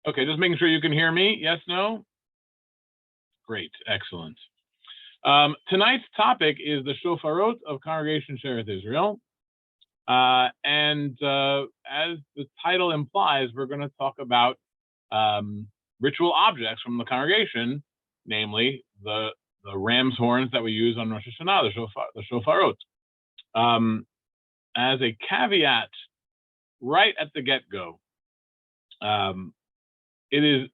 Okay, just making sure you can hear me. Yes, no? Great, excellent. Tonight's topic is the Shofarot of Congregation Shearith Israel. As the title implies, we're going to talk about ritual objects from the congregation, namely the ram's horns that we use on Rosh Hashanah, the Shofarot. As a caveat, right at the get-go, it is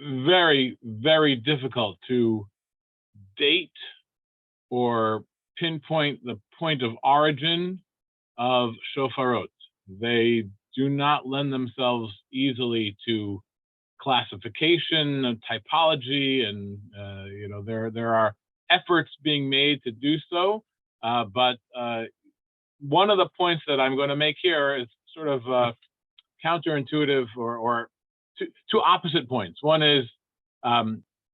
very, very difficult to date or pinpoint the point of origin of shofarot. They do not lend themselves easily to classification, typology, and there are efforts being made to do so. But one of the points that I'm going to make here is sort of counterintuitive, or two opposite points. One is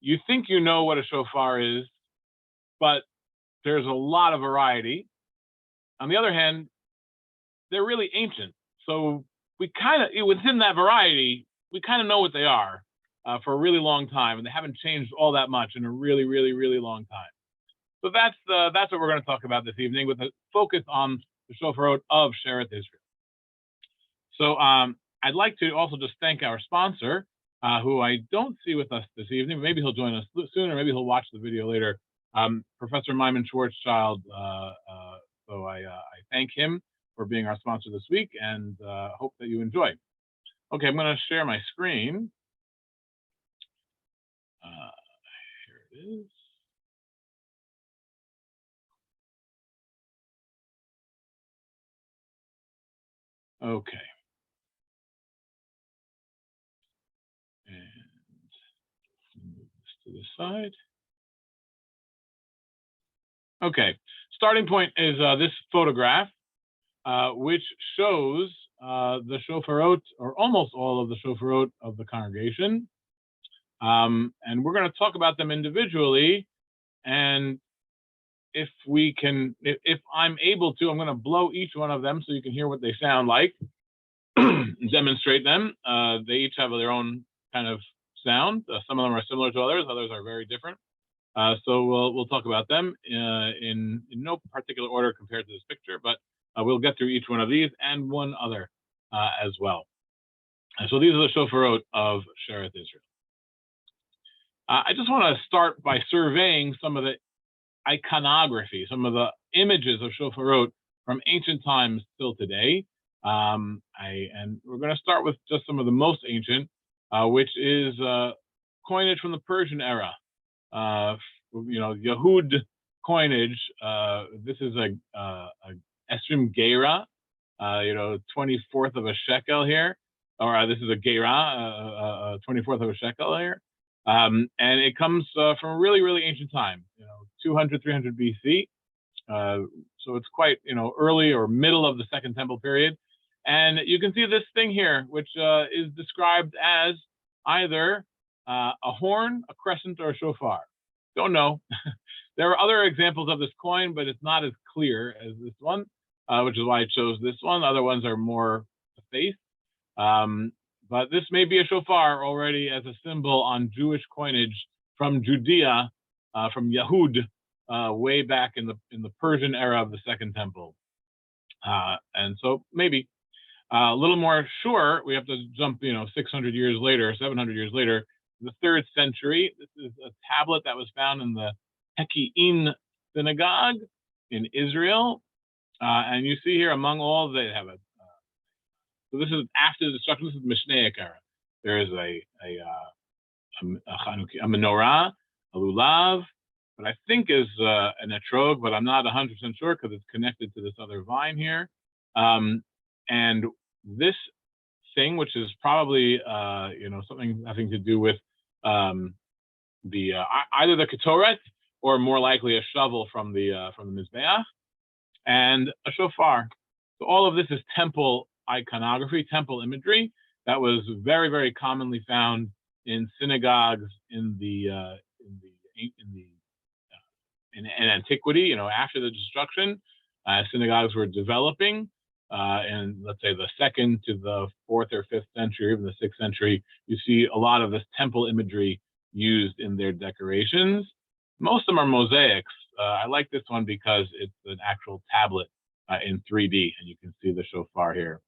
you think you know what a shofar is, but there's a lot of variety. On the other hand, they're really ancient. So we kind of, within that variety, we kind of know what they are for a really long time, and they haven't changed all that much in a really, really, really long time. So that's what we're going to talk about this evening, with a focus on the Shofarot of Shearith Israel. So I'd like to also just thank our sponsor, who I don't see with us this evening. Maybe he'll join us soon, or maybe he'll watch the video later. Professor Maimon Schwarzschild. So I thank him for being our sponsor this week, and hope that you enjoy. Okay, I'm going to share my screen. Here it is. Okay. And move this to the side. Okay, starting point is this photograph, which shows the shofarot, or almost all of the shofarot of the congregation. And we're going to talk about them individually. And if I'm able to, I'm going to blow each one of them so you can hear what they sound like, demonstrate them. They each have their own kind of sound. Some of them are similar to others are very different. So we'll talk about them in no particular order compared to this picture, but we'll get through each one of these and one other as well. And so these are the shofarot of Shearith Israel. I just want to start by surveying some of the iconography, some of the images of shofarot from ancient times till today. And we're going to start with just some of the most ancient, which is coinage from the Persian era. Yahud coinage. This is a esrim geira, 24th of a shekel here, or this is a geira, 24th of a shekel here. And it comes from a really, really ancient time, 200, 300 BC. So it's quite, early or middle of the Second Temple period. And you can see this thing here, which is described as either a horn, a crescent, or a shofar. Don't know. There are other examples of this coin, but it's not as clear as this one, which is why I chose this one. Other ones are more the face. But this may be a shofar already as a symbol on Jewish coinage from Judea, from Yahud, way back in the Persian era of the Second Temple. And so maybe a little more sure, we have to jump, 600 years later, 700 years later, the 3rd century. This is a tablet that was found in the Heki'in synagogue in Israel. And you see here, among all, they have a so this is after the destruction. This is Mishnaic era. There is a menorah, a lulav, but I think is an etrog, but I'm not 100% sure because it's connected to this other vine here. And this thing, which is probably something having to do with either the ketoret or more likely a shovel from the mizbeach, and a shofar. So all of this is temple iconography, temple imagery that was very, very commonly found in synagogues in antiquity. After the destruction, synagogues were developing. in, let's say, the 2nd to the 4th or 5th century, or even the 6th century, you see a lot of this temple imagery used in their decorations. Most of them are mosaics. I like this one because it's an actual tablet in 3D, and you can see the shofar here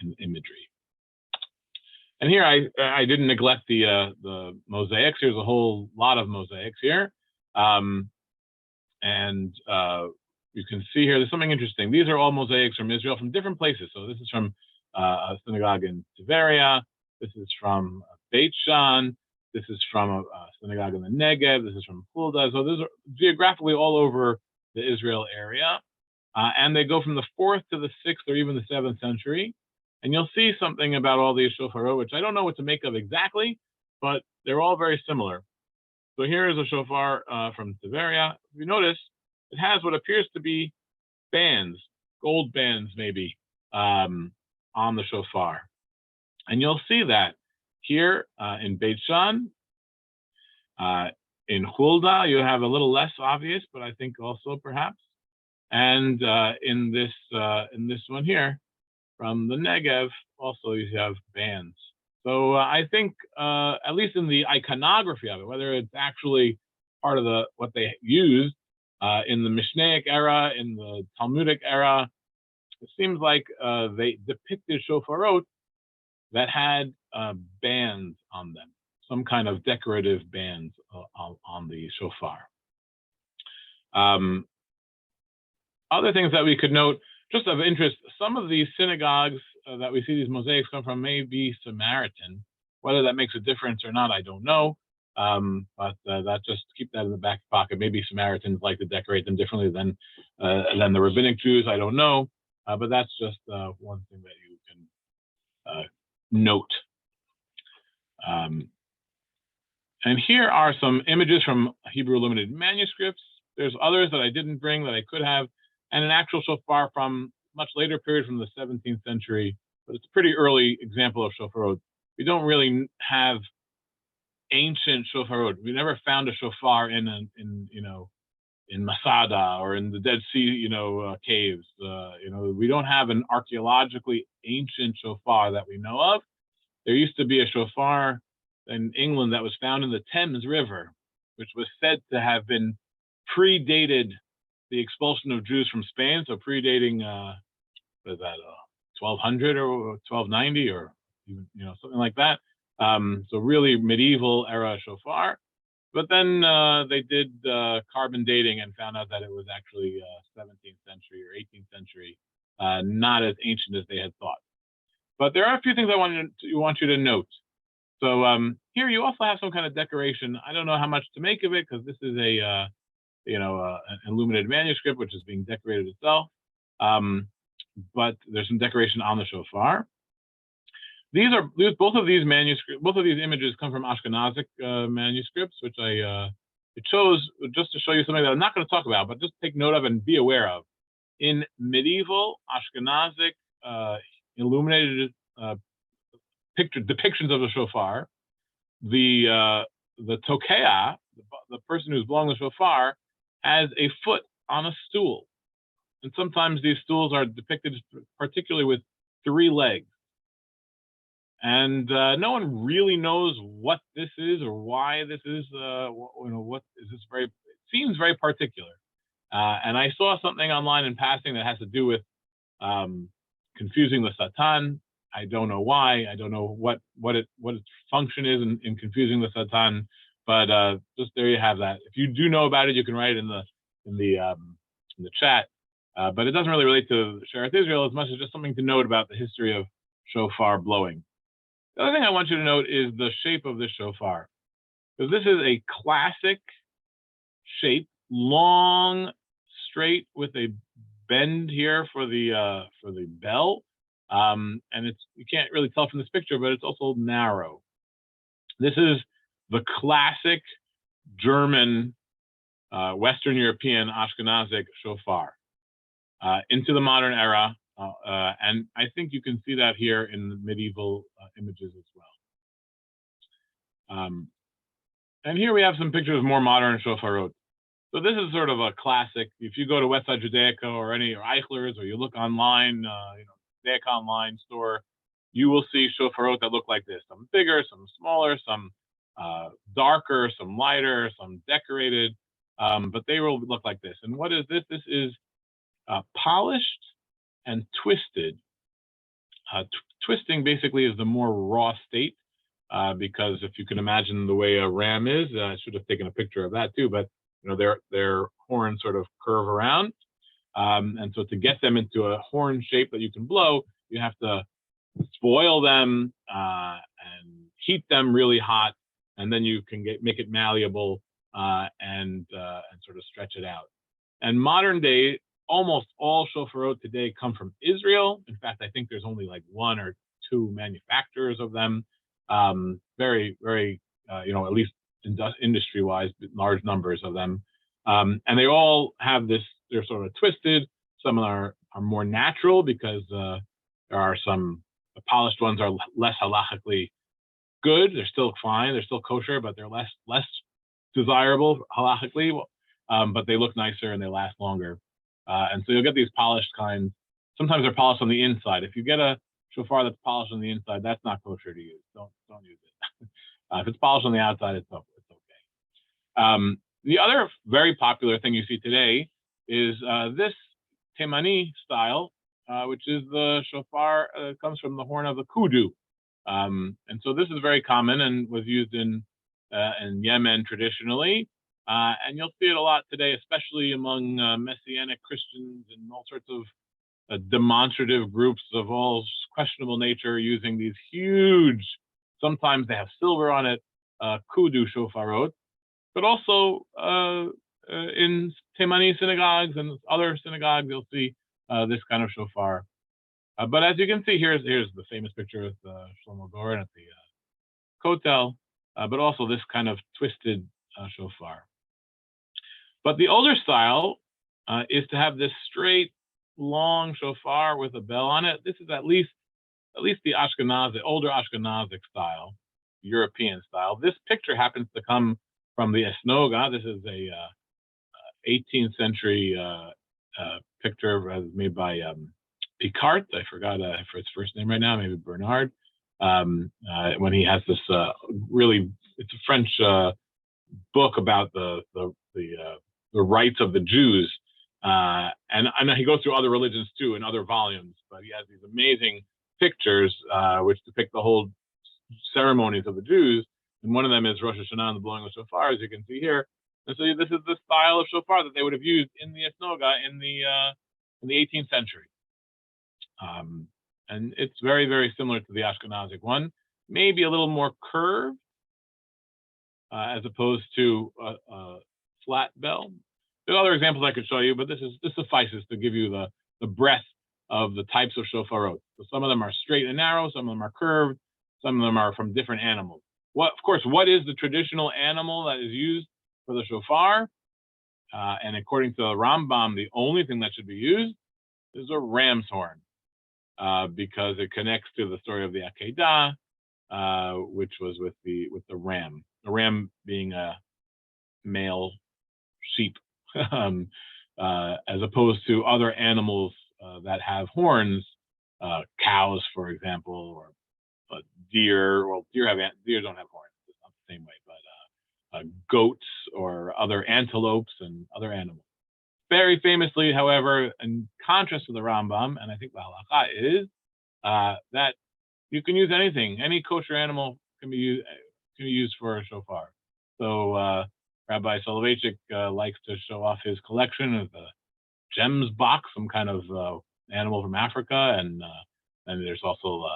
in imagery. And here I didn't neglect the mosaics. Here's a whole lot of mosaics here, and you can see here there's something interesting. These are all mosaics from Israel, from different places. So this is from a synagogue in Tiberia. This is from Beit Shan. This is from a synagogue in the Negev. This is from Hulda. So these are geographically all over the Israel area. And they go from the 4th to the 6th or even the 7th century. And you'll see something about all these shofarot, which I don't know what to make of exactly, but they're all very similar. So here is a shofar from Tiberia. If you notice, it has what appears to be bands, gold bands maybe, on the shofar. And you'll see that here in Beit Shan, in Hulda, you have a little less obvious, but I think also perhaps. And in this one here, from the Negev, also you have bands. So I think, at least in the iconography of it, whether it's actually part of what they used in the Mishnaic era, in the Talmudic era, it seems like they depicted shofarot that had bands on them, some kind of decorative bands on the shofar. Other things that we could note, just of interest, some of these synagogues that we see these mosaics come from may be Samaritan. Whether that makes a difference or not, I don't know. But that just keep that in the back pocket. Maybe Samaritans like to decorate them differently than the rabbinic Jews. I don't know. But that's just one thing that you can note. And here are some images from Hebrew illuminated manuscripts. There's others that I didn't bring that I could have, and an actual shofar from much later period, from the 17th century, but it's a pretty early example of shofarot. We don't really have ancient shofarot. We never found a shofar in Masada or in the Dead Sea, caves. We don't have an archaeologically ancient shofar that we know of. There used to be a shofar in England that was found in the Thames River, which was said to have been predated the expulsion of Jews from Spain, so predating, 1200 or 1290 or even, something like that. So really medieval era shofar. But then they did carbon dating and found out that it was actually 17th century or 18th century, not as ancient as they had thought. But there are a few things I want you to note. So here you also have some kind of decoration. I don't know how much to make of it because this is an illuminated manuscript which is being decorated itself. But there's some decoration on the shofar. Both of these images come from Ashkenazic manuscripts, which I chose just to show you something that I'm not going to talk about, but just take note of and be aware of. In medieval Ashkenazic illuminated depictions of the shofar, the tokeah, the person who's blowing the shofar, has a foot on a stool. And sometimes these stools are depicted particularly with 3 legs. And no one really knows what this is or why this is. What is this? It seems very particular. And I saw something online in passing that has to do with confusing the Satan. I don't know why. I don't know what its function is in confusing the Satan. But just there you have that. If you do know about it, you can write it in the chat. But it doesn't really relate to Shearith Israel as much as just something to note about the history of shofar blowing. The other thing I want you to note is the shape of this shofar. Because this is a classic shape, long, straight, with a bend here for the bell. And you can't really tell from this picture, but it's also narrow. This is the classic German, Western European Ashkenazic shofar into the modern era. And I think you can see that here in the medieval images as well. And here we have some pictures of more modern shofarot. So this is sort of a classic. If you go to West Side Judaica or any or Eichler's, or you look online, Judaica online store, you will see shofarot that look like this. Some bigger, some smaller, some darker, some lighter, some decorated, but they will look like this. And what is this? This is polished and twisted. Twisting basically is the more raw state, because if you can imagine the way a ram is, I should have taken a picture of that too, but their horns sort of curve around. And so to get them into a horn shape that you can blow, you have to boil them and heat them really hot, and then you can make it malleable and sort of stretch it out. And modern day, almost all shofarot today come from Israel. In fact, I think there's only like 1 or 2 manufacturers of them. Very, very, at least industry-wise, large numbers of them. And they all have this, they're sort of twisted. Some are more natural because there are some, the polished ones are less halachically good. They're still fine, they're still kosher, but they're less desirable halachically, but they look nicer and they last longer. And so you'll get these polished kinds. Sometimes they're polished on the inside. If you get a shofar that's polished on the inside, that's not kosher to use. Don't use it. If it's polished on the outside, it's okay. The other very popular thing you see today is this Temani style, which is the shofar comes from the horn of the kudu. And so this is very common and was used in Yemen traditionally. And you'll see it a lot today, especially among Messianic Christians and all sorts of demonstrative groups of all questionable nature, using these huge, sometimes they have silver on it, kudu shofarot, but also in Temani synagogues and other synagogues, you'll see this kind of shofar. But as you can see, here's the famous picture of Shlomo Goren at the Kotel, but also this kind of twisted shofar. But the older style is to have this straight, long shofar with a bell on it. This is at least the Ashkenazi, older Ashkenazic style, European style. This picture happens to come from the Esnoga. This is a 18th century picture made by Picard. I forgot for his first name right now, maybe Bernard. When he has this really, it's a French book about the rights of the Jews, and I know he goes through other religions too in other volumes, but he has these amazing pictures which depict the whole ceremonies of the Jews, and one of them is Rosh Hashanah and the blowing of shofar, as you can see here. And so this is the style of shofar that they would have used in the Esnoga in the 18th century, and it's very, very similar to the Ashkenazic one, maybe a little more curved as opposed to a flat bell. There are other examples I could show you, but this suffices to give you the breadth of the types of shofarot. So some of them are straight and narrow, some of them are curved, some of them are from different animals. Of course, what is the traditional animal that is used for the shofar? And according to the Rambam, the only thing that should be used is a ram's horn, because it connects to the story of the Akedah, which was with the ram. The ram being a male sheep, as opposed to other animals that have horns, cows, for example, or deer. Well, deer don't have horns. It's not the same way, but goats or other antelopes and other animals. Very famously, however, in contrast to the Rambam, and I think the halakha is that you can use anything. Any kosher animal can be used for a shofar. So Rabbi Soloveitchik likes to show off his collection of the gems box, some kind of animal from Africa, and there's also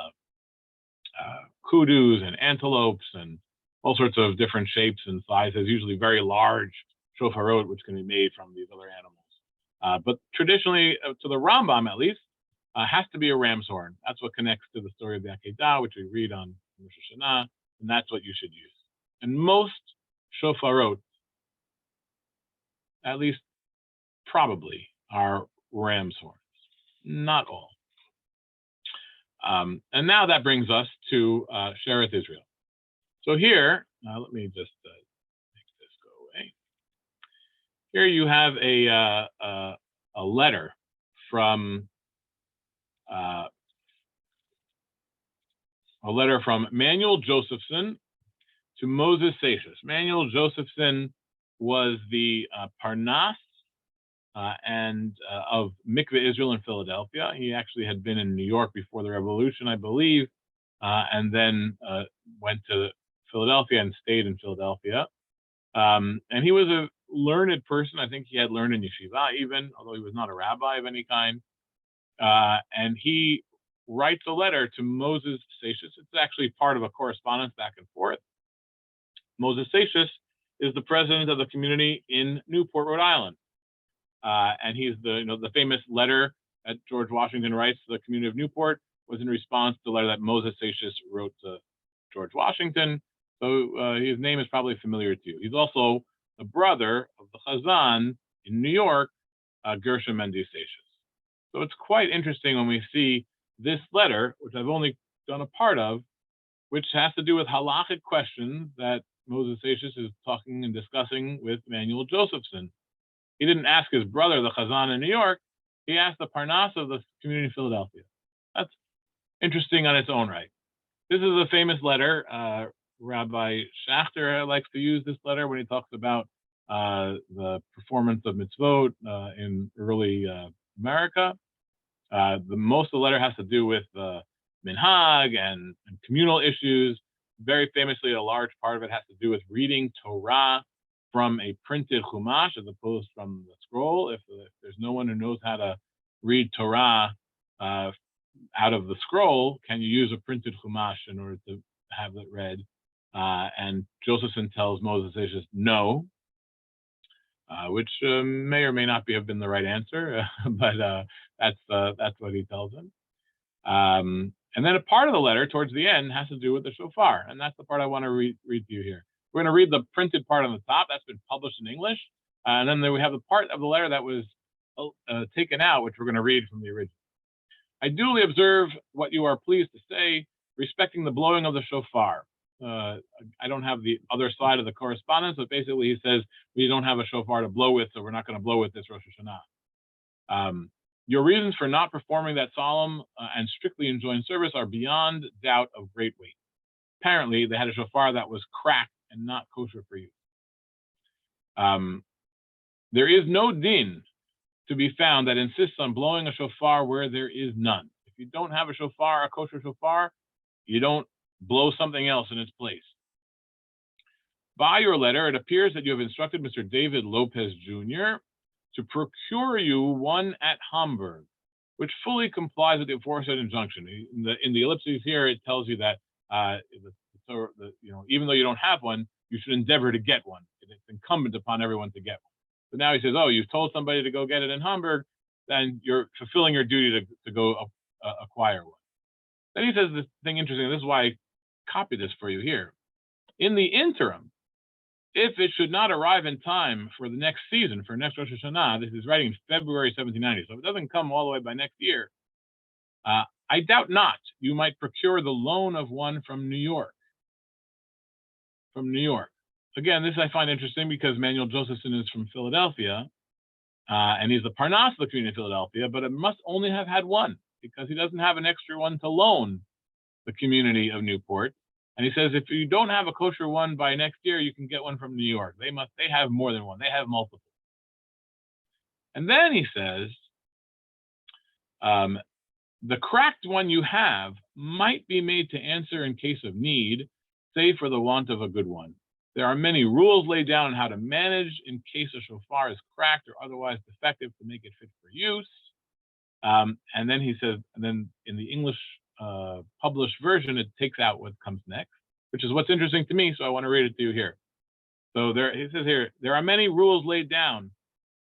kudus and antelopes and all sorts of different shapes and sizes, usually very large shofarot, which can be made from these other animals. But traditionally, to the Rambam at least, has to be a ram's horn. That's what connects to the story of the Akedah, which we read on Rosh Hashanah, and that's what you should use. And most shofarot, at least probably, are ram's horns. Not all. And now that brings us to Shearith Israel. So here, let me just make this go away. Here you have a letter from Manuel Josephson to Moses Seixas. Manuel Josephson was the Parnas of Mikveh Israel in Philadelphia. He actually had been in New York before the revolution, I believe, and then went to Philadelphia and stayed in Philadelphia. And he was a learned person. I think he had learned in yeshiva even, although he was not a rabbi of any kind. And he writes a letter to Moses Seixas. It's actually part of a correspondence back and forth. Moses Seixas is the president of the community in Newport, Rhode Island. And he's the famous letter that George Washington writes to the community of Newport was in response to the letter that Moses Seixas wrote to George Washington. So his name is probably familiar to you. He's also the brother of the Chazan in New York, Gershom Mendy Seixas. So it's quite interesting when we see this letter, which I've only done a part of, which has to do with halachic questions that Moses Seixas is talking and discussing with Manuel Josephson. He didn't ask his brother, the Chazan in New York. He asked the Parnas of the community in Philadelphia. That's interesting on its own right. This is a famous letter. Rabbi Schachter likes to use this letter when he talks about the performance of mitzvot in early America. Most of the letter has to do with minhag and communal issues. Very famously, a large part of it has to do with reading Torah from a printed chumash as opposed from the scroll. If there's no one who knows how to read Torah out of the scroll, can you use a printed chumash in order to have it read? And Josephson tells Moses Seixas no, which may or may not have been the right answer, but that's what he tells him. And then a part of the letter towards the end has to do with the shofar, and that's the part I want to read to you here. We're going to read the printed part on the top. That's been published in English, and then we have the part of the letter that was taken out, which we're going to read from the original. I duly observe what you are pleased to say respecting the blowing of the shofar. I don't have the other side of the correspondence, but basically he says we don't have a shofar to blow with, so we're not going to blow with this Rosh Hashanah. Your reasons for not performing that solemn and strictly enjoined service are beyond doubt of great weight. Apparently, they had a shofar that was cracked and not kosher for use. There is no din to be found that insists on blowing a shofar where there is none. If you don't have a shofar, a kosher shofar, you don't blow something else in its place. By your letter, it appears that you have instructed Mr. David Lopez Jr. to procure you one at Hamburg, which fully complies with the aforesaid injunction. In the ellipses here, it tells you that even though you don't have one, you should endeavor to get one. It's incumbent upon everyone to get one. So now he says, oh, you've told somebody to go get it in Hamburg, then you're fulfilling your duty to go acquire one. Then he says this thing interesting. This is why I copied this for you here. In the interim, if it should not arrive in time for the next season, for next Rosh Hashanah, this is writing in February 1790, so if it doesn't come all the way by next year, I doubt not you might procure the loan of one from New York. From New York. Again, this I find interesting because Manuel Josephson is from Philadelphia, and he's the Parnas of the community of Philadelphia, but it must only have had one because he doesn't have an extra one to loan the community of Newport. And he says, if you don't have a kosher one by next year, you can get one from New York. They have more than one. They have multiple. And then he says, the cracked one you have might be made to answer in case of need, save for the want of a good one. There are many rules laid down on how to manage in case a shofar is cracked or otherwise defective to make it fit for use. And then he says, and then in the English published version, it takes out what comes next, which is what's interesting to me, so I want to read it to you here. So he says here, there are many rules laid down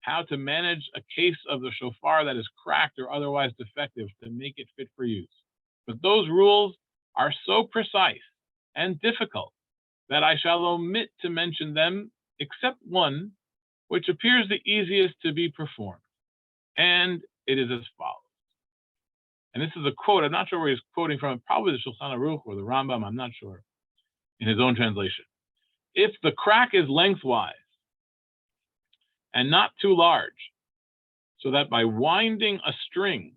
how to manage a case of the shofar that is cracked or otherwise defective to make it fit for use. But those rules are so precise and difficult that I shall omit to mention them, except one, which appears the easiest to be performed. And it is as follows. And this is a quote. I'm not sure where he's quoting from. Probably the Shulchan Aruch or the Rambam. I'm not sure. In his own translation. If the crack is lengthwise, and not too large, so that by winding a string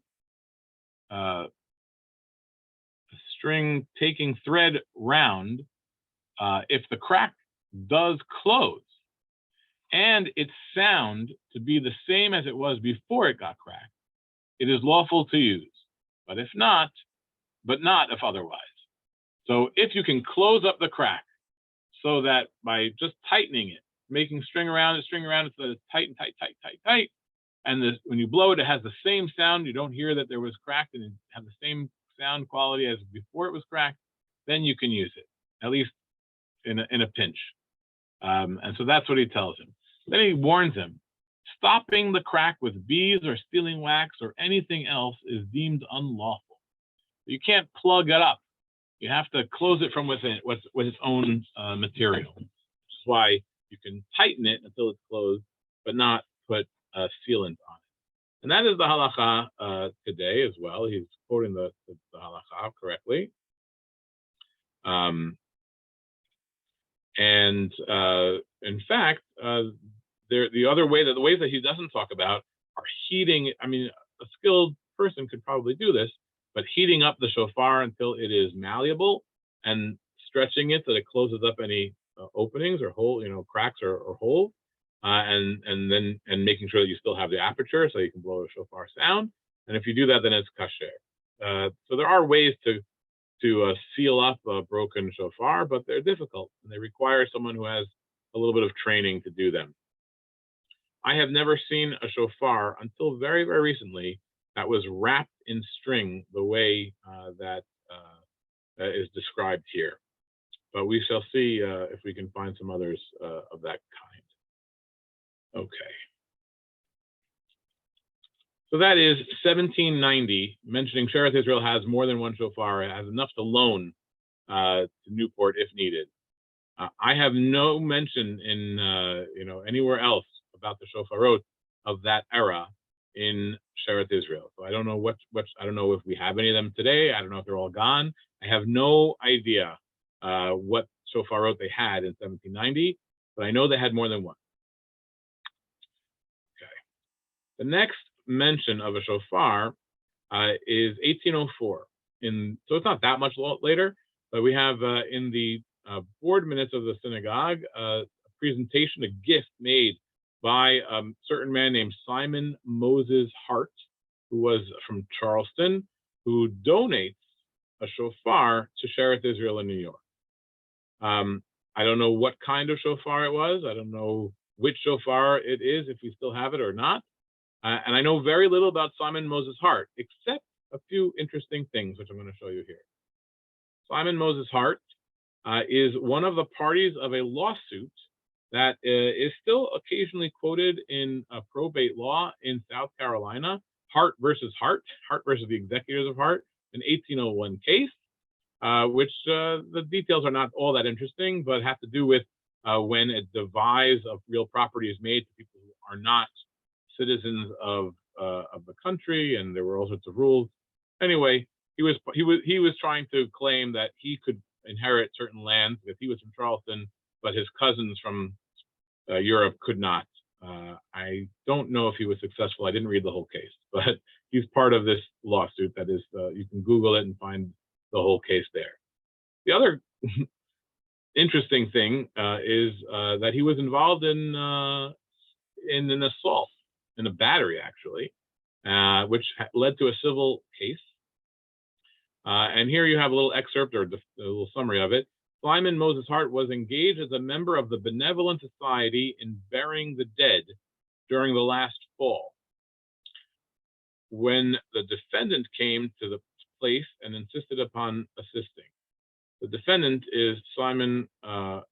taking thread round, if the crack does close and its sound to be the same as it was before it got cracked, it is lawful to use, but not if otherwise. So if you can close up the crack so that by just tightening it, making string around it so that it's tight and tight, and when you blow it, it has the same sound. You don't hear that there was cracked, and it has the same sound quality as before it was cracked, then you can use it, at least in a pinch. And so that's what he tells him. Then he warns him, stopping the crack with bees or stealing wax or anything else is deemed unlawful. You can't plug it up. You have to close it from within with its own material. Which is why you can tighten it until it's closed, but not put sealant on it. And that is the halacha today as well. He's quoting the halacha correctly. In fact, the ways that he doesn't talk about are heating. I mean, a skilled person could probably do this, but heating up the shofar until it is malleable and stretching it so that it closes up any openings or hole, cracks or holes, and making sure that you still have the aperture so you can blow a shofar sound. And if you do that, then it's kasher. So there are ways to seal up a broken shofar, but they're difficult and they require someone who has a little bit of training to do them. I have never seen a shofar until very, very recently that was wrapped in string the way that is described here. But we shall see if we can find some others of that kind. Okay. So that is 1790, mentioning Shearith Israel has more than one shofar, it has enough to loan to Newport if needed. I have no mention in anywhere else about the Shofarot of that era in Shearith Israel. So I don't know I don't know if we have any of them today. I don't know if they're all gone. I have no idea what Shofarot they had in 1790, but I know they had more than one. Okay. The next mention of a shofar is 1804. So it's not that much later, but we have in the board minutes of the synagogue a presentation, a gift made by a certain man named Simon Moses Hart, who was from Charleston, who donates a shofar to Shearith Israel in New York. I don't know what kind of shofar it was. I don't know which shofar it is, if we still have it or not. And I know very little about Simon Moses Hart, except a few interesting things, which I'm going to show you here. Simon Moses Hart is one of the parties of a lawsuit that is still occasionally quoted in probate law in South Carolina, Hart versus the executors of Hart, an 1801 case, which the details are not all that interesting, but have to do with when a devise of real property is made to people who are not citizens of the country, and there were all sorts of rules. Anyway, he was trying to claim that he could inherit certain lands because he was from Charleston, but his cousins from Europe could not. I don't know if he was successful. I didn't read the whole case, but he's part of this lawsuit. That is, you can Google it and find the whole case there. The other interesting thing is that he was involved in an assault, in a battery actually, which led to a civil case. And here you have a little excerpt or a little summary of it. Simon Moses Hart was engaged as a member of the Benevolent Society in burying the dead during the last fall. When the defendant came to the place and insisted upon assisting. The defendant is Simon I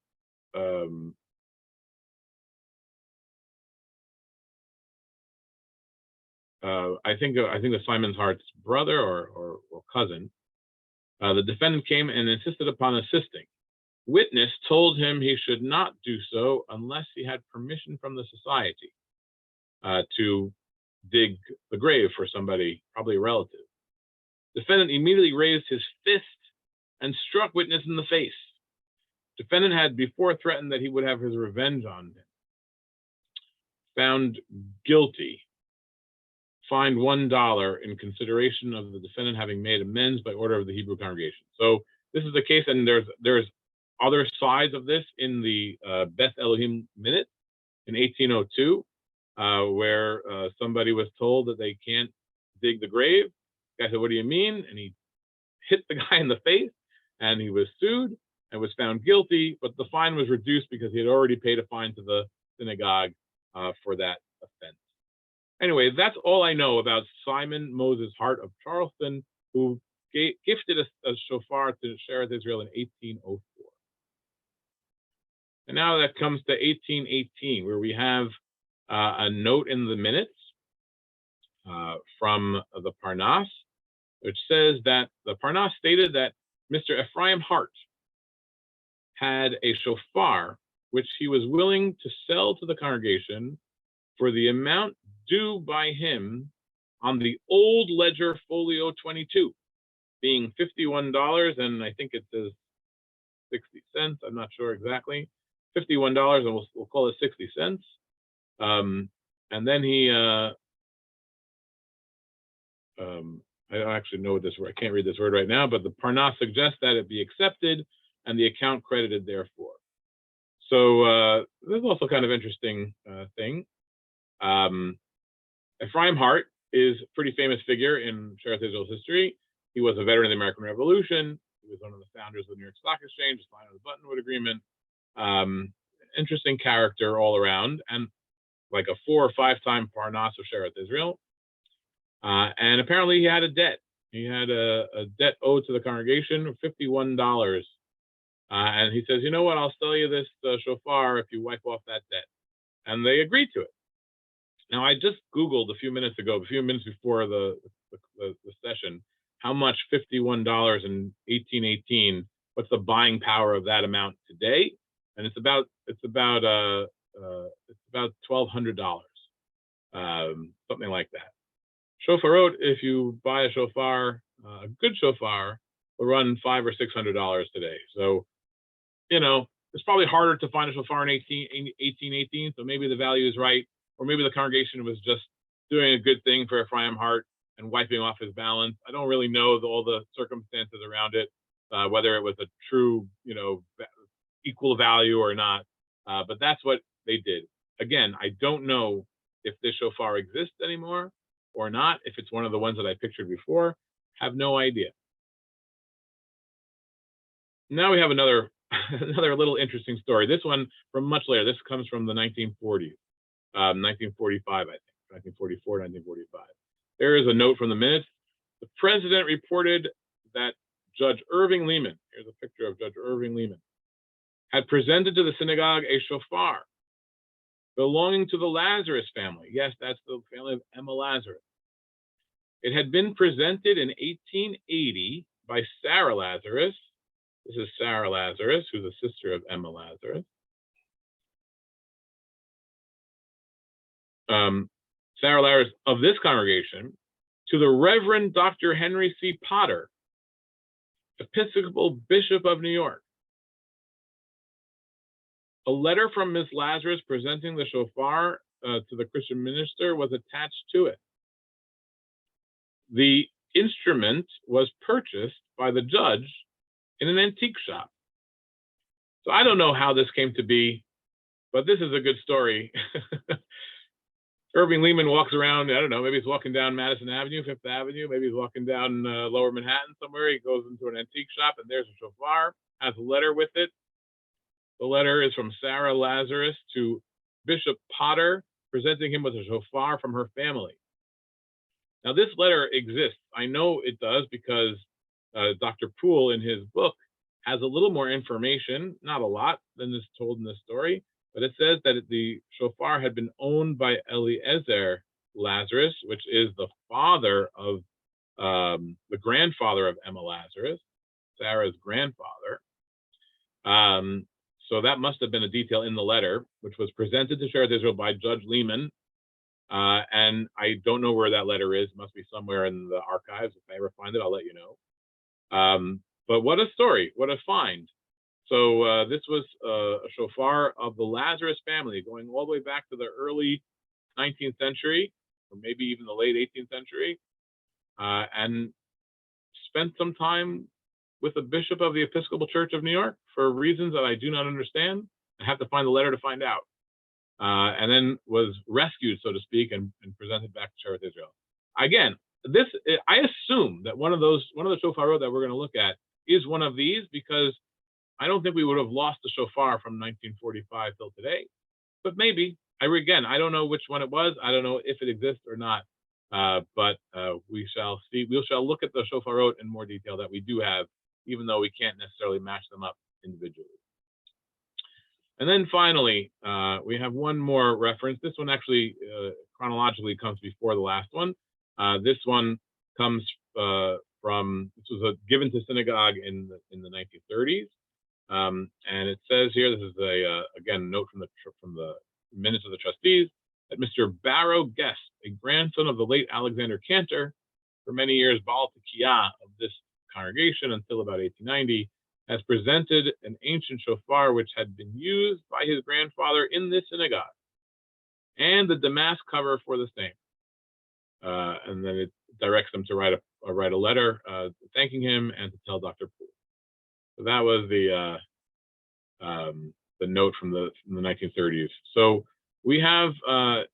think the Simon Hart's brother or cousin. The defendant came and insisted upon assisting. Witness told him he should not do so unless he had permission from the society to dig the grave for somebody, probably a relative. Defendant immediately raised his fist and struck witness in the face. Defendant had before threatened that he would have his revenge on him. found guilty, fined $1 in consideration of the defendant having made amends by order of the Hebrew congregation. So this is the case, and there's other sides of this in the Beth Elohim minute in 1802, where somebody was told that they can't dig the grave. The guy said, "What do you mean?" And he hit the guy in the face, and he was sued and was found guilty, but the fine was reduced because he had already paid a fine to the synagogue for that offense. Anyway, that's all I know about Simon Moses Hart of Charleston, who gifted a shofar to Shearith Israel in 1804. And now that comes to 1818, where we have a note in the minutes from the Parnas, which says that the Parnas stated that Mr. Ephraim Hart had a shofar which he was willing to sell to the congregation for the amount due by him on the old ledger folio 22, being $51, and I think it says 60 cents. I'm not sure exactly. $51, and we'll call it 60 cents. And then he, I don't actually know what this word, I can't read this word right now, but the Parnas suggests that it be accepted and the account credited therefore. So this is also kind of interesting thing. Ephraim Hart is a pretty famous figure in Shearith Israel's history. He was a veteran of the American Revolution. He was one of the founders of the New York Stock Exchange, signed the Buttonwood Agreement. Interesting character all around, and like a 4 or 5 time Parnas of Shearith Israel. And apparently he had a debt. He had a debt owed to the congregation of $51. And he says, "You know what, I'll sell you this shofar if you wipe off that debt." And they agreed to it. Now, I just Googled a few minutes before the session, how much $51 in 1818, what's the buying power of that amount today? And it's about $1,200, something like that. Shofarot, if you buy a shofar, a good shofar, will run $500 or $600 today. So, you know, it's probably harder to find a shofar in 1818, so maybe the value is right, or maybe the congregation was just doing a good thing for Ephraim Hart and wiping off his balance. I don't really know all the circumstances around it, whether it was a true, equal value or not, but that's what they did. Again, I don't know if this shofar exists anymore or not, if it's one of the ones that I pictured before, have no idea. Now we have another little interesting story. This one from much later. This comes from the 1940s, 1945, I think, 1944, 1945. There is a note from the minutes. The president reported that Judge Irving Lehman, here's a picture of Judge Irving Lehman, had presented to the synagogue a shofar belonging to the Lazarus family. Yes, that's the family of Emma Lazarus. It had been presented in 1880 by Sarah Lazarus. This is Sarah Lazarus, who's a sister of Emma Lazarus. Sarah Lazarus of this congregation, to the Reverend Dr. Henry C. Potter, Episcopal Bishop of New York. A letter from Miss Lazarus presenting the shofar to the Christian minister was attached to it. The instrument was purchased by the judge in an antique shop. So I don't know how this came to be, but this is a good story. Irving Lehman walks around, I don't know, maybe he's walking down Madison Avenue, Fifth Avenue, maybe he's walking down Lower Manhattan somewhere. He goes into an antique shop and there's a shofar, has a letter with it. The letter is from Sarah Lazarus to Bishop Potter, presenting him with a shofar from her family. Now, this letter exists. I know it does because Dr. Poole, in his book, has a little more information, not a lot, than is told in this story, but it says that the shofar had been owned by Eliezer Lazarus, which is the father of the grandfather of Emma Lazarus, Sarah's grandfather. So that must have been a detail in the letter, which was presented to Shearith Israel by Judge Lehman. And I don't know where that letter is. It must be somewhere in the archives. If I ever find it, I'll let you know. But what a story, what a find. So this was a shofar of the Lazarus family, going all the way back to the early 19th century, or maybe even the late 18th century, and spent some time with the bishop of the Episcopal Church of New York for reasons that I do not understand. I have to find the letter to find out. And then was rescued, so to speak, and presented back to Shearith Israel. Again, I assume that one of the shofarot that we're going to look at is one of these, because I don't think we would have lost the shofar from 1945 till today. But maybe. I don't know which one it was. I don't know if it exists or not. But we shall see. We shall look at the shofarot in more detail that we do have, even though we can't necessarily match them up individually. And then finally, we have one more reference. This one actually chronologically comes before the last one. This one comes this was given to synagogue in the 1930s. And it says here, this is again, a note from the minutes of the trustees, that Mr. Barrow Guest, a grandson of the late Alexander Cantor, for many years Baal Tekiyah of this congregation until about 1890, has presented an ancient shofar which had been used by his grandfather in this synagogue, and the damask cover for the same. And then it directs them to write a letter thanking him and to tell Dr. Poole. So that was the note from the 1930s. So we have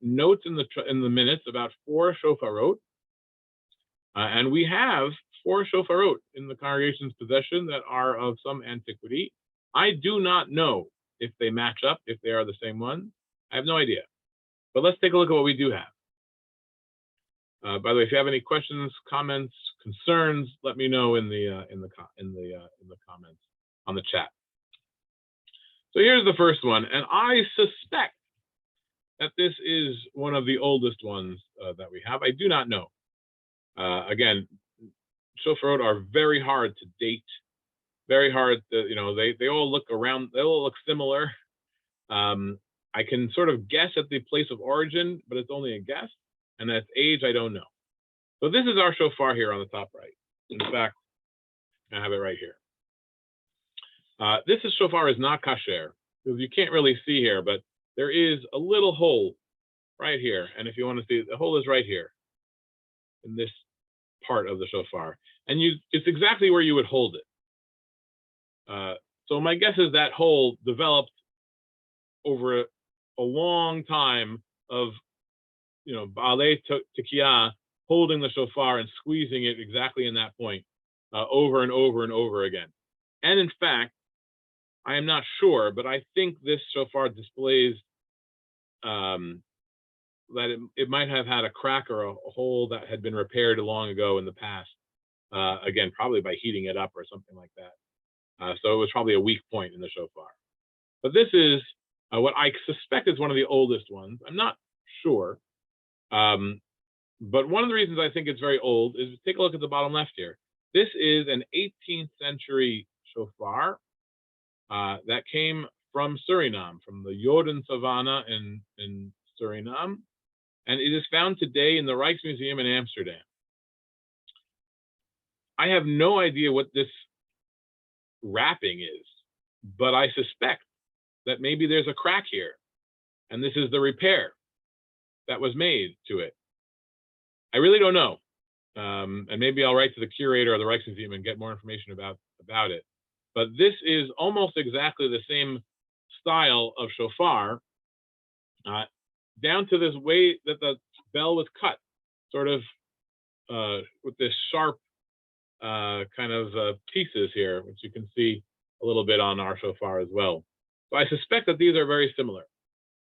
notes in the minutes about 4 shofarot, and we have 4 shofarot in the congregation's possession that are of some antiquity. I do not know if they match up, if they are the same one. I have no idea. But let's take a look at what we do have. By the way, if you have any questions, comments, concerns, let me know in the comments on the chat. So here's the first one, and I suspect that this is one of the oldest ones that we have. I do not know. Again, shofarot are very hard to date, very hard to, they all look similar. I can sort of guess at the place of origin, but it's only a guess, and its age I don't know. So this is our shofar here on the top right. In fact, I have it right here. This shofar is not kasher, because you can't really see here, but there is a little hole right here. And if you want to see, the hole is right here in this part of the shofar. And it's exactly where you would hold it. So my guess is that hole developed over a long time of, Baalei Tekiyah holding the shofar and squeezing it exactly in that point over and over and over again. And in fact, I am not sure, but I think this shofar displays that it might have had a crack or a hole that had been repaired long ago in the past. Again, probably by heating it up or something like that. So it was probably a weak point in the shofar. But this is what I suspect is one of the oldest ones. I'm not sure. But one of the reasons I think it's very old is, take a look at the bottom left here. This is an 18th century shofar that came from Suriname, from the Jordan Savannah in Suriname, and it is found today in the Rijksmuseum in Amsterdam. I have no idea what this wrapping is, but I suspect that maybe there's a crack here, and this is the repair that was made to it. I really don't know, and maybe I'll write to the curator of the Rijksmuseum and get more information about it. But this is almost exactly the same style of shofar, down to this way that the bell was cut, sort of with this sharp kind of pieces here, which you can see a little bit on our shofar as well. So I suspect that these are very similar.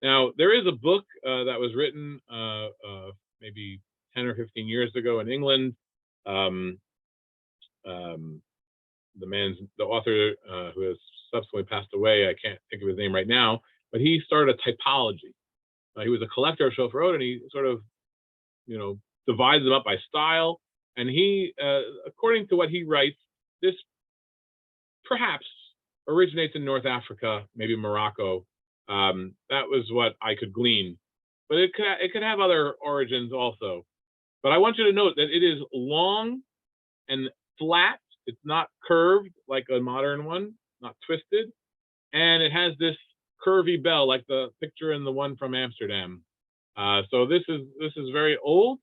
Now, there is a book that was written maybe 10 or 15 years ago in England. The author who has subsequently passed away, I can't think of his name right now, but he started a typology. He was a collector of shofarot, and he sort of, divides them up by style. And he, according to what he writes, this perhaps originates in North Africa, maybe Morocco. That was what I could glean, but it could have other origins also. But I want you to note that it is long and flat. It's not curved like a modern one, not twisted. And it has this curvy bell like the picture in the one from Amsterdam. So this is very old.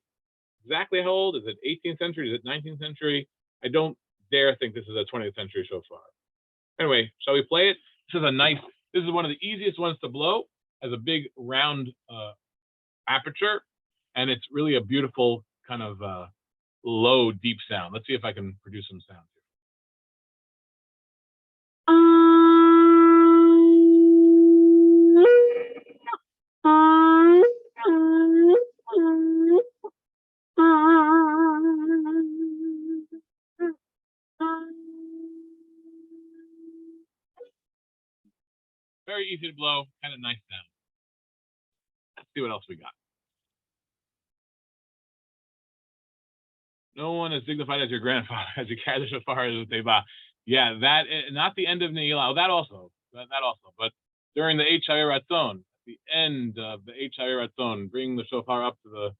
Exactly how old? Is it 18th century? Is it 19th century? I don't dare think this is a 20th century shofar. Anyway, shall we play it? This is one of the easiest ones to blow. Has a big round aperture, and it's really a beautiful kind of low, deep sound. Let's see if I can produce some sound here. Very easy to blow, kind of nice sound. Let's see what else we got. No one as dignified as your grandfather as you carry the shofar as a teba. Yeah, that not the end of Ne'ilah. That also, but during the Eight Sha'arei Ratzon, the end of the Eight Sha'arei Ratzon, bring the shofar up to the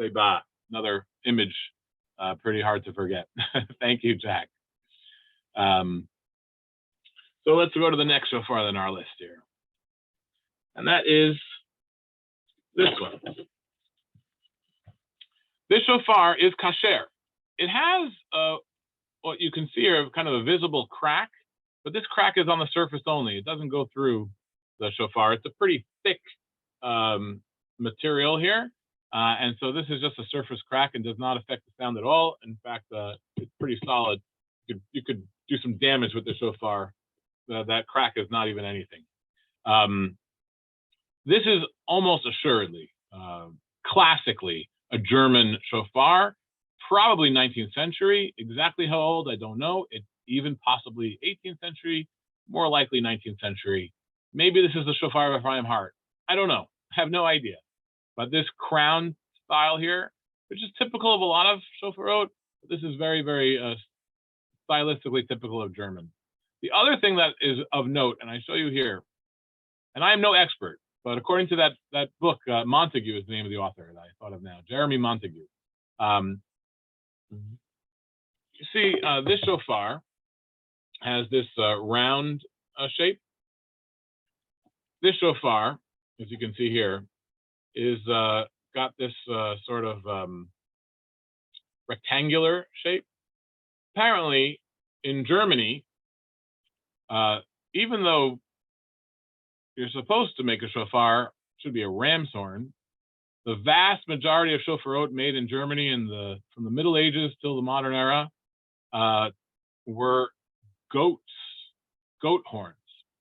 teba. Another image, pretty hard to forget. Thank you, Jack. So let's go to the next shofar on our list here, and that is this one. This shofar is kasher. It has what you can see here, kind of a visible crack, but this crack is on the surface only. It doesn't go through the shofar. It's a pretty thick material here, and so this is just a surface crack and does not affect the sound at all. In fact, it's pretty solid. You could do some damage with the shofar. That crack is not even anything. This is almost assuredly, classically, a German shofar, probably 19th century. Exactly how old, I don't know. It's even possibly 18th century, more likely 19th century. Maybe this is the shofar of Ephraim Hart. I don't know. I have no idea. But this crown style here, which is typical of a lot of shofarot, this is very, very stylistically typical of German. The other thing that is of note, and I show you here, and I am no expert, but according to that book, Montague is the name of the author that I thought of now, Jeremy Montague. You see, this shofar has this round shape. This shofar, as you can see here, is got this sort of rectangular shape. Apparently, in Germany, even though you're supposed to make a shofar, should be a ram's horn, the vast majority of shofarot made in Germany from the Middle Ages till the modern era were goat horns.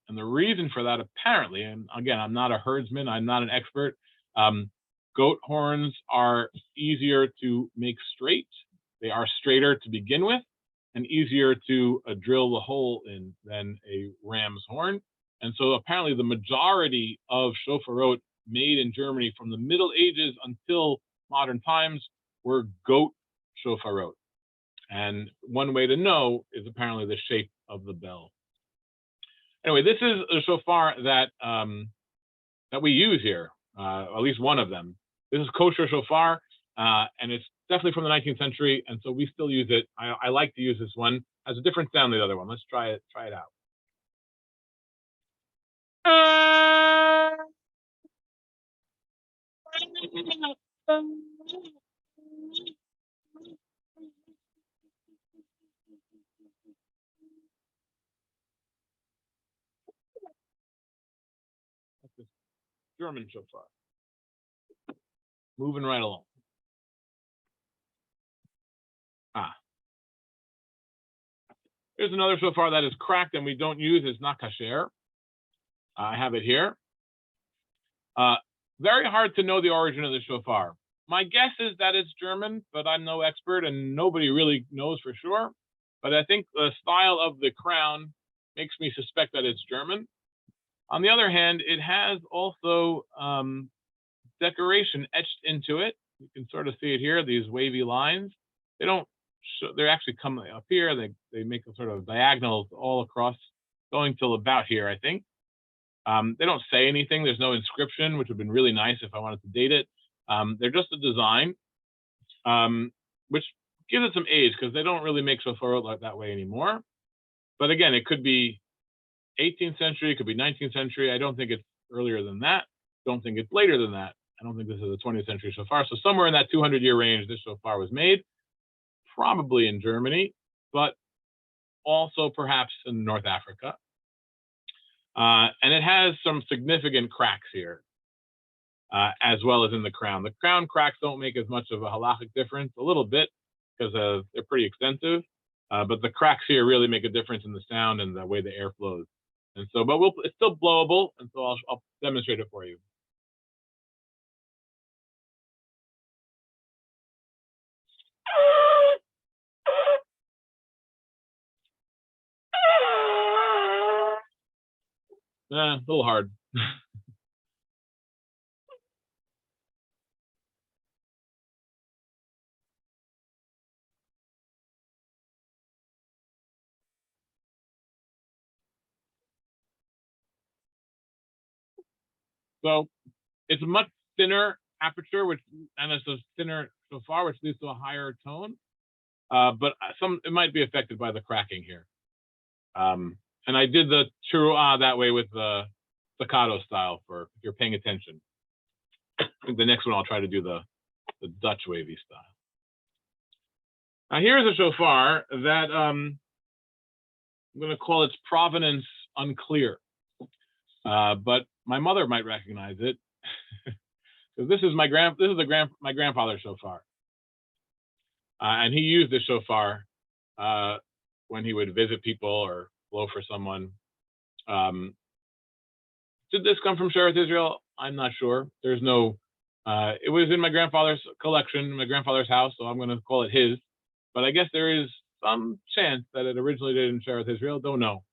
And the reason for that, apparently, and again, I'm not a herdsman, I'm not an expert, goat horns are easier to make straight. They are straighter to begin with and easier to drill the hole in than a ram's horn. And so apparently the majority of shofarot made in Germany from the Middle Ages until modern times were goat shofarot. And one way to know is apparently the shape of the bell. Anyway, this is a shofar that we use here, at least one of them. This is kosher shofar, and it's definitely from the 19th century, and so we still use it. I like to use this one. It has a different sound than the other one. Let's try it out. That's this German shofar. Moving right along. Here's another shofar that is cracked and we don't use. It's not kasher. I have it here. Very hard to know the origin of the shofar. My guess is that it's German, but I'm no expert and nobody really knows for sure. But I think the style of the crown makes me suspect that it's German. On the other hand, it has also decoration etched into it. You can sort of see it here, these wavy lines. They actually come up here. They make a sort of diagonals all across, going till about here, I think. They don't say anything. There's no inscription, which would have been really nice if I wanted to date it. They're just a design, which gives it some age because they don't really make shofarot like that way anymore. But again, it could be 18th century, it could be 19th century. I don't think it's earlier than that. Don't think it's later than that. I don't think this is a 20th century shofar. So somewhere in that 200-year range, this shofar was made, probably in Germany, but also perhaps in North Africa. And it has some significant cracks here, as well as in the crown. The crown cracks don't make as much of a halachic difference, a little bit, because they're pretty extensive. But the cracks here really make a difference in the sound and the way the air flows. And so, but it's still blowable, and so I'll demonstrate it for you. A little hard. So it's a much thinner aperture, and it's a thinner shofar, which leads to a higher tone. But it might be affected by the cracking here. And I did the teruah that way with the staccato style for if you're paying attention. I think the next one I'll try to do the Dutch wavy style. Now here's a shofar that I'm going to call its provenance unclear, but my mother might recognize it because this is my grandfather's shofar, and he used this shofar when he would visit people or blow for someone. Did this come from Shearith Israel? I'm not sure. There's no. It was in my grandfather's collection, my grandfather's house, so I'm going to call it his. But I guess there is some chance that it originally did in Shearith Israel. Don't know.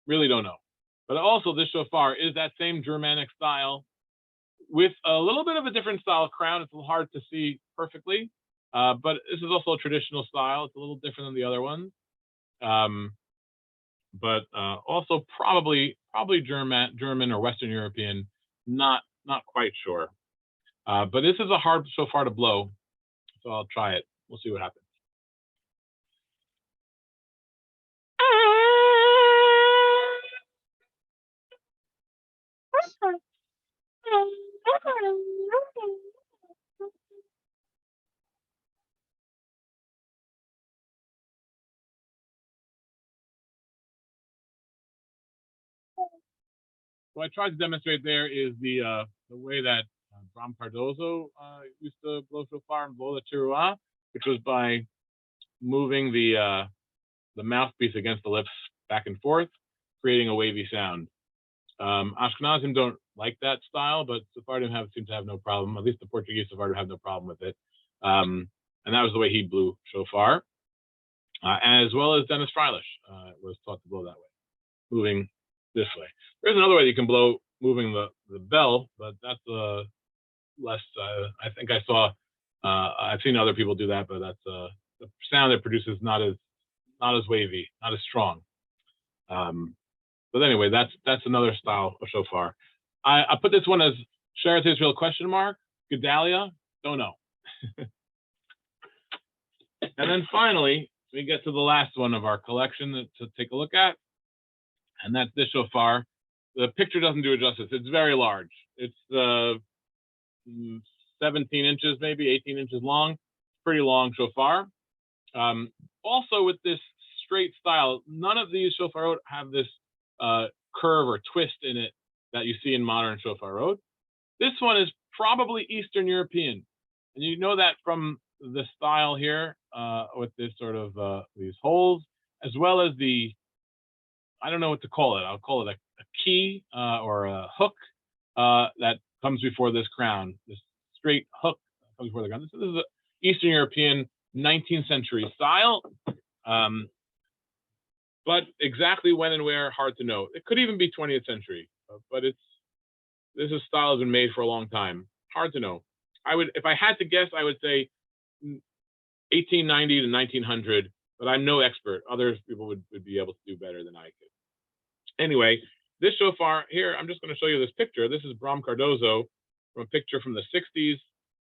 Really don't know. But also, this shofar is that same Germanic style with a little bit of a different style crown. It's a little hard to see perfectly, but this is also a traditional style. It's a little different than the other ones, but also probably German or Western European. Not quite sure. But this is a hard shofar to blow, so I'll try it. We'll see what happens. What I tried to demonstrate there is the way that Bram Cardozo used to blow shofar and blow the teruah, which was by moving the mouthpiece against the lips back and forth, creating a wavy sound. Ashkenazim don't like that style, but Sephardim seem to have no problem. At least the Portuguese Sephardim have no problem with it. And that was the way he blew shofar, as well as Dennis Freilich was taught to blow that way, moving this way. There's another way you can blow moving the bell, but that's less. I think I saw. I've seen other people do that, but that's the sound it produces not as wavy, not as strong. But anyway, that's another style of shofar. I put this one as Shearith Israel ? Gedalia, don't know. And then finally, we get to the last one of our collection to take a look at, and that's this shofar. The picture doesn't do it justice. It's very large. It's 17 inches, maybe 18 inches long. Pretty long shofar. Also with this straight style, none of these shofarot have this curve or twist in it that you see in modern shofarot. This one is probably Eastern European, and you know that from the style here with this sort of these holes, as well as I don't know what to call it. I'll call it a key or a hook that comes before this crown. This straight hook comes before the crown. This is an Eastern European 19th century style. But exactly when and where, hard to know. It could even be 20th century, but this style has been made for a long time. Hard to know. If I had to guess, I would say 1890 to 1900, but I'm no expert. Other people would be able to do better than I could. Anyway, this shofar here, I'm just going to show you this picture. This is Bram Cardozo from a picture from the 60s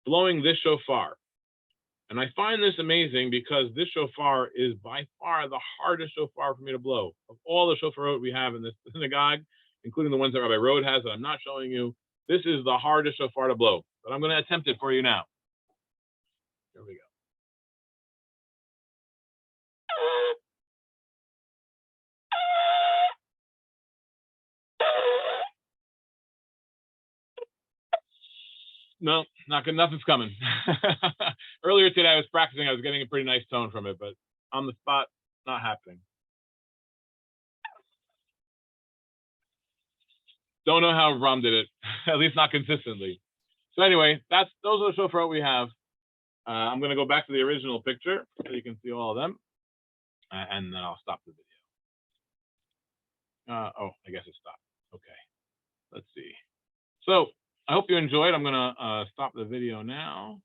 blowing this shofar. And I find this amazing because this shofar is by far the hardest shofar for me to blow. Of all the shofarot we have in this synagogue, including the ones that Rabbi Rode has that I'm not showing you, This is the hardest shofar to blow, but I'm going to attempt it for you now. Here we go. No, not good. Nothing's coming. Earlier today, I was practicing. I was getting a pretty nice tone from it, but on the spot, not happening. Don't know how Ram did it, at least not consistently. So anyway, those are the Shofarot we have. I'm going to go back to the original picture so you can see all of them, and then I'll stop the video. Oh, I guess it stopped. Okay, let's see. So I hope you enjoyed. I'm going to stop the video now.